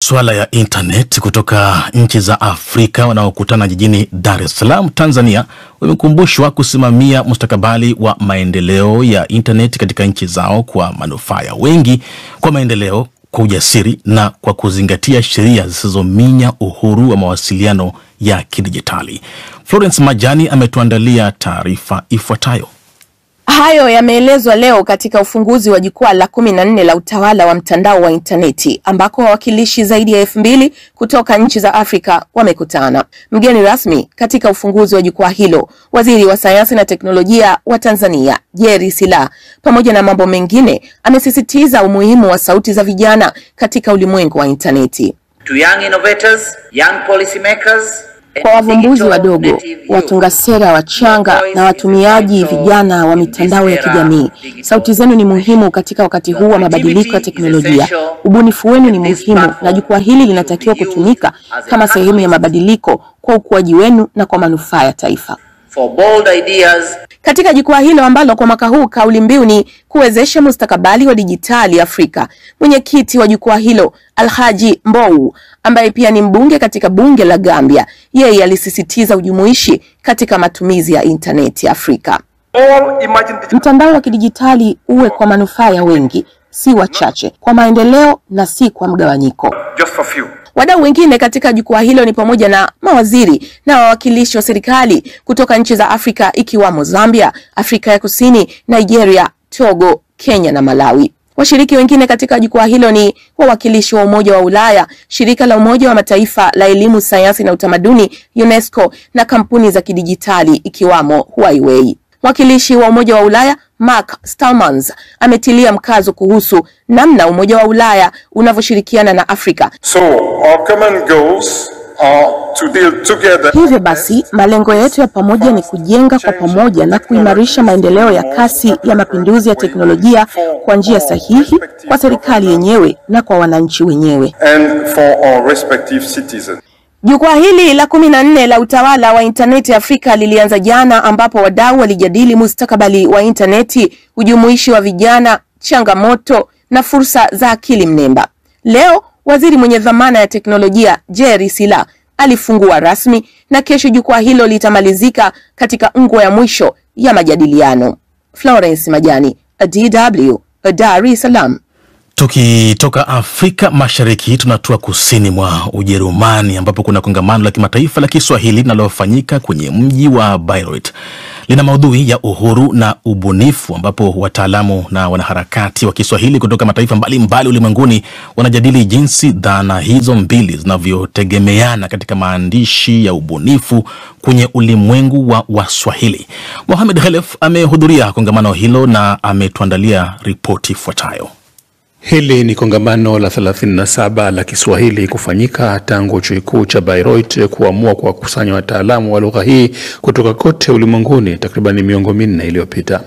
masuala ya internet kutoka nchi za Afrika wanaokutana jijini Dar es Salaam, Tanzania, wamekumbushwa kusimamia mustakabali wa maendeleo ya internet katika nchi zao kwa manufaa ya wengi, kwa maendeleo, kwa ujasiri na kwa kuzingatia sheria zisizominya uhuru wa mawasiliano ya kidijitali. Florence Majani ametuandalia taarifa ifuatayo. Hayo yameelezwa leo katika ufunguzi wa jukwaa la 14 la utawala wa mtandao wa interneti, ambako wawakilishi zaidi ya 2000 kutoka nchi za Afrika wamekutana. Mgeni rasmi katika ufunguzi wa jukwaa hilo, Waziri wa Sayansi na Teknolojia wa Tanzania, Jerry Silaa, pamoja na mambo mengine, amesisitiza umuhimu wa sauti za vijana katika ulimwengu wa interneti. To young innovators, young policy makers, kwa wavumbuzi wadogo, watunga sera wachanga na watumiaji vijana wa mitandao ya kijamii, sauti zenu ni muhimu katika wakati huu wa mabadiliko ya teknolojia. Ubunifu wenu ni muhimu na jukwaa hili linatakiwa kutumika kama sehemu ya mabadiliko kwa ukuaji wenu na kwa manufaa ya taifa. For bold ideas. Katika jukwaa hilo ambalo kwa mwaka huu kauli mbiu ni kuwezesha mustakabali wa dijitali Afrika, mwenyekiti wa jukwaa hilo Alhaji Mbowu, ambaye pia ni mbunge katika bunge la Gambia, yeye alisisitiza ujumuishi katika matumizi ya interneti Afrika. Mtandao wa kidijitali uwe kwa manufaa ya wengi, si wachache, kwa maendeleo na si kwa mgawanyiko. Wadau wengine katika jukwaa hilo ni pamoja na mawaziri na wawakilishi wa serikali kutoka nchi za Afrika ikiwamo Zambia, Afrika ya Kusini, Nigeria, Togo, Kenya na Malawi. Washiriki wengine katika jukwaa hilo ni wawakilishi wa Umoja wa Ulaya, shirika la Umoja wa Mataifa la elimu, sayansi na utamaduni UNESCO na kampuni za kidijitali ikiwamo Huawei. Mwakilishi wa Umoja wa Ulaya Mark Stallmans ametilia mkazo kuhusu namna Umoja wa Ulaya unavyoshirikiana na Afrika. Our common goals are to deal together. Hivyo basi, malengo yetu ya pamoja ni kujenga kwa pamoja na kuimarisha maendeleo ya kasi ya mapinduzi ya teknolojia kwa njia sahihi kwa serikali yenyewe na kwa wananchi wenyewe. And for our respective citizens. Jukwaa hili la 14 la utawala wa interneti Afrika lilianza jana, ambapo wadau walijadili mustakabali wa interneti, ujumuishi wa vijana, changamoto na fursa za akili mnemba. Leo waziri mwenye dhamana ya teknolojia Jerry Silaa alifungua rasmi, na kesho jukwaa hilo litamalizika katika ngo ya mwisho ya majadiliano. Florence Majani, DW, Dar es Salaam. Tukitoka Afrika Mashariki tunatua kusini mwa Ujerumani, ambapo kuna kongamano la kimataifa la Kiswahili linalofanyika kwenye mji wa Bayreuth. Lina maudhui ya uhuru na ubunifu, ambapo wataalamu na wanaharakati wa Kiswahili kutoka mataifa mbalimbali ulimwenguni wanajadili jinsi dhana hizo mbili zinavyotegemeana katika maandishi ya ubunifu kwenye ulimwengu wa Waswahili. Mohamed Khalef amehudhuria kongamano hilo na ametuandalia ripoti ifuatayo. Hili ni kongamano la 37 la Kiswahili kufanyika tangu chuo kikuu cha Bayreuth kuamua kuwakusanya wataalamu wa lugha hii kutoka kote ulimwenguni takriban miongo 4 iliyopita.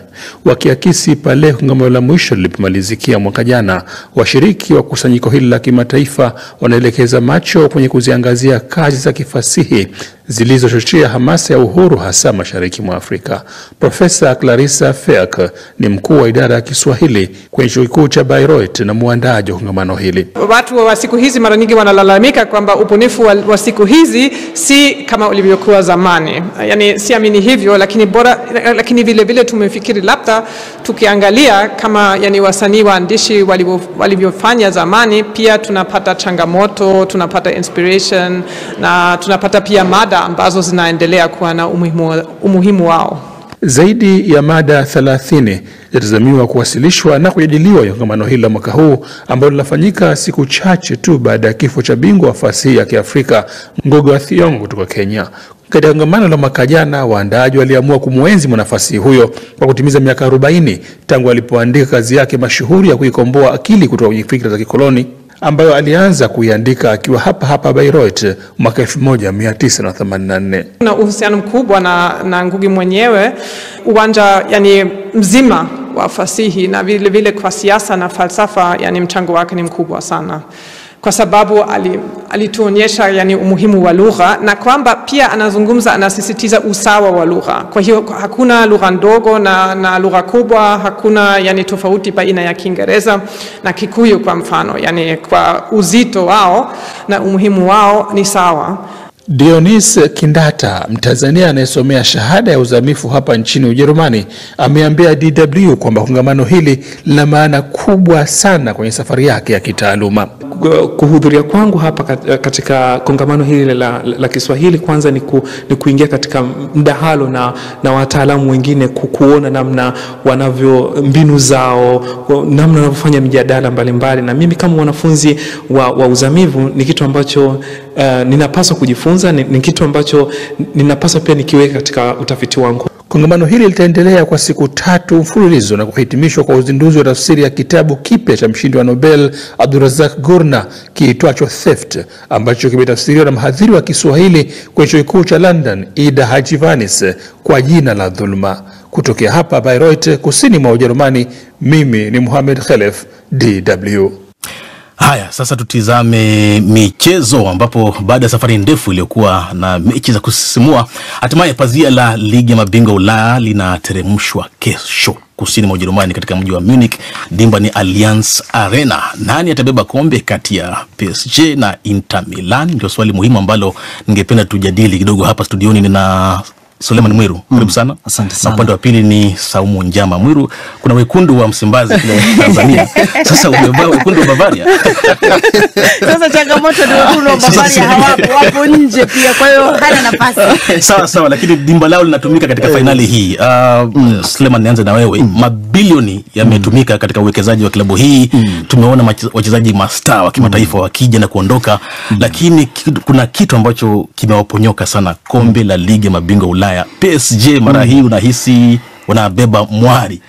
Wakiakisi pale kongamano la mwisho lilipomalizikia mwaka jana, washiriki wa kusanyiko hili la kimataifa wanaelekeza macho kwenye kuziangazia kazi za kifasihi zilizochochea hamasa ya uhuru hasa mashariki mwa Afrika. Profesa Clarissa Ferk ni mkuu wa idara ya Kiswahili kwenye chuo kikuu cha Bayreuth na muandaji wa kongamano hili. Watu wa siku hizi mara nyingi wanalalamika kwamba ubunifu wa siku hizi si kama ulivyokuwa zamani. Yaani siamini hivyo, lakini vile vile tumefikiri labda tukiangalia kama wasanii waandishi walivyofanya zamani, pia tunapata changamoto, tunapata inspiration na tunapata pia mada ambazo zinaendelea kuwa na umuhimu wao. Zaidi ya mada 30 yatazamiwa kuwasilishwa na kujadiliwa kwenye kongamano hili la mwaka huu, ambalo linafanyika siku chache tu baada ya kifo cha bingwa wa fasihi ya Kiafrika Ngugi wa Thiong'o kutoka Kenya. Katika kongamano la mwaka jana, waandaaji waliamua kumuenzi mwanafasihi huyo kwa kutimiza miaka 40 tangu alipoandika kazi yake mashuhuri ya kuikomboa akili kutoka kwenye fikra za kikoloni, ambayo alianza kuiandika akiwa hapa Bayreuth mwaka 1984. Na uhusiano mkubwa na Ngugi mwenyewe, uwanja mzima wa fasihi na vile vile kwa siasa na falsafa, mchango wake ni mkubwa sana. Kwa sababu alituonyesha yani umuhimu wa lugha, na kwamba pia anasisitiza usawa wa lugha. Kwa hiyo hakuna lugha ndogo na lugha kubwa, hakuna yani tofauti baina ya Kiingereza na Kikuyu kwa mfano, yani kwa uzito wao na umuhimu wao ni sawa. Dionis Kindata, Mtanzania anayesomea shahada ya uzamifu hapa nchini Ujerumani, ameambia DW kwamba kongamano hili lina maana kubwa sana kwenye safari yake ya kitaaluma. Kuhudhuria kwangu hapa katika kongamano hili la Kiswahili kwanza ni kuingia katika mdahalo na wataalamu wengine, kuona namna mbinu zao, namna wanavyofanya mijadala mbalimbali, na mimi kama mwanafunzi wa uzamivu ni kitu ambacho ninapaswa kujifunza, ni kitu ambacho ninapaswa pia nikiweka katika utafiti wangu. Kongamano hili litaendelea kwa siku 3 mfululizo na kuhitimishwa kwa uzinduzi wa tafsiri ya kitabu kipya cha mshindi wa Nobel Abdulrazak Gurnah kiitwacho Theft, ambacho kimetafsiriwa na mhadhiri wa Kiswahili kwenye chuo kikuu cha London Ida Hajivanis kwa jina la Dhulma. Kutokea hapa Bayreuth, kusini mwa Ujerumani, mimi ni Mohamed Khalef, DW. Haya, sasa tutizame michezo, ambapo baada ya safari ndefu iliyokuwa na mechi za kusisimua, hatimaye pazia la ligi ya mabingwa Ulaya linateremshwa kesho kusini mwa Ujerumani katika mji wa Munich. Dimba ni Allianz Arena. Nani atabeba kombe kati ya PSG na Inter Milan? Ndio swali muhimu ambalo ningependa tujadili kidogo hapa studioni. Nina Suleiman Mwiru, karibu sana. Asante sana. Na upande wa pili ni Saumu Njama. Mwiru, kuna wekundu wa Msimbazi kule Tanzania. Sasa umevaa wekundu wa Bavaria. Sasa changamoto ni wekundu wa Bavaria hawapo nje pia, kwa hiyo hana nafasi. Sawa, lakini dimba lao linatumika katika finali hii. Suleiman, nianze na wewe. Mabilioni yametumika katika uwekezaji wa klabu hii. Tumeona wachezaji mastaa wa kimataifa wakija na kuondoka, lakini kuna kitu ambacho kimewaponyoka sana, kombe la ligi ya mabingwa Ulaya. PSG mara hii unahisi wanabeba mwari?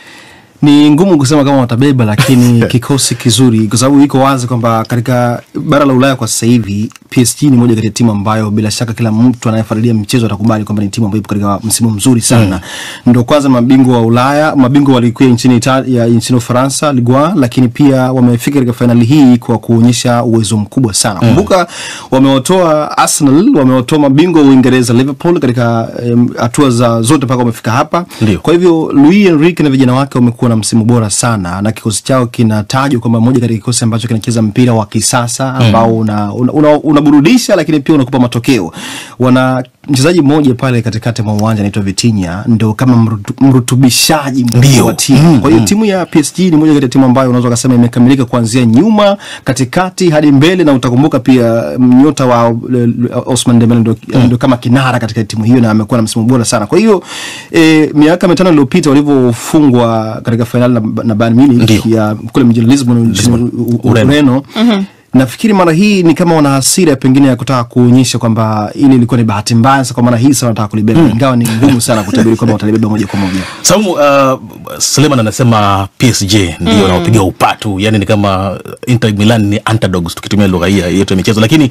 Ni ngumu kusema kama watabeba, lakini kikosi kizuri, kwa sababu iko wazi kwamba katika bara la Ulaya kwa sasa hivi PSG ni moja kati ya timu ambayo bila shaka kila mtu anayefuatilia mchezo atakubali kwamba ni timu ambayo ipo katika msimu mzuri sana. Ndio kwanza mabingwa wa Ulaya, mabingwa walikuwa nchini Italia, nchini Ufaransa, Ligue 1, lakini pia wamefika katika finali hii kwa kuonyesha uwezo mkubwa sana. Kumbuka wamewatoa Arsenal, wamewatoa mabingwa wa Uingereza Liverpool katika hatua za zote mpaka wamefika hapa. Kwa hivyo Luis Enrique na vijana wake wamekuwa na msimu bora sana, na kikosi chao kinatajwa kwamba moja katika kikosi ambacho kinacheza mpira wa kisasa ambao unaburudisha lakini pia unakupa matokeo. Wana mchezaji mmoja pale katikati mwa uwanja anaitwa Vitinha, ndio kama mrutubishaji mkuu wa timu. Kwa hiyo timu ya PSG ni moja kati ya timu ambayo unaweza kusema imekamilika kuanzia nyuma, katikati hadi mbele, na utakumbuka pia nyota wa Ousmane Dembele ndio kama kinara katika timu hiyo, na amekuwa na msimu bora sana. Kwa hiyo miaka 5 iliyopita walivyofungwa katika finali na Bayern Munich ya kule mjini Lisbon Ureno, nafikiri mara hii ni kama wana hasira pengine ya kutaka kuonyesha kwamba ile ilikuwa ni bahati mbaya, kwa maana hii sasa wanataka kulibeba, ingawa ni ngumu sana kutabiri kwamba watalibeba moja kwa moja. Saumu, Suleiman anasema PSG ndio wanaopiga upatu, yani ni kama Inter Milan ni underdogs tukitumia lugha hii yetu ya michezo, lakini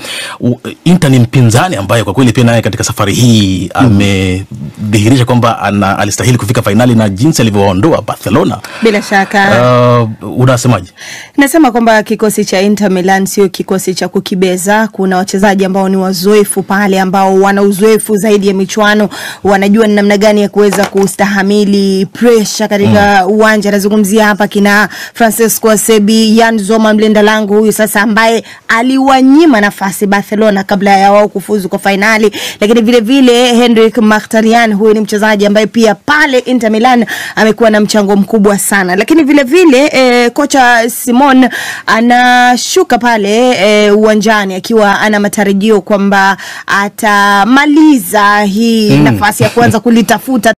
Inter ni mpinzani ambaye kwa kweli pia naye katika safari hii amedhihirisha kwamba alistahili kufika finali na jinsi alivyoondoa Barcelona. Bila shaka. Unasemaje? Nasema kwamba kikosi cha Inter Milan sio kikosi cha kukibeza. Kuna wachezaji ambao ni wazoefu pale, ambao wana uzoefu zaidi ya michuano, wanajua ni namna gani ya kuweza kustahamili pressure katika uwanja. Nazungumzia hapa kina Francesco Acerbi, Jan Zoma mlinda lango huyu sasa, ambaye aliwanyima nafasi Barcelona kabla ya wao kufuzu kwa finali. Lakini vile vile Henrik Mkhitaryan, huyu ni mchezaji ambaye pia pale Inter Milan amekuwa na mchango mkubwa sana. Lakini vile vile kocha Simon anashuka pale uwanjani akiwa ana matarajio kwamba atamaliza hii nafasi ya kuanza kulitafuta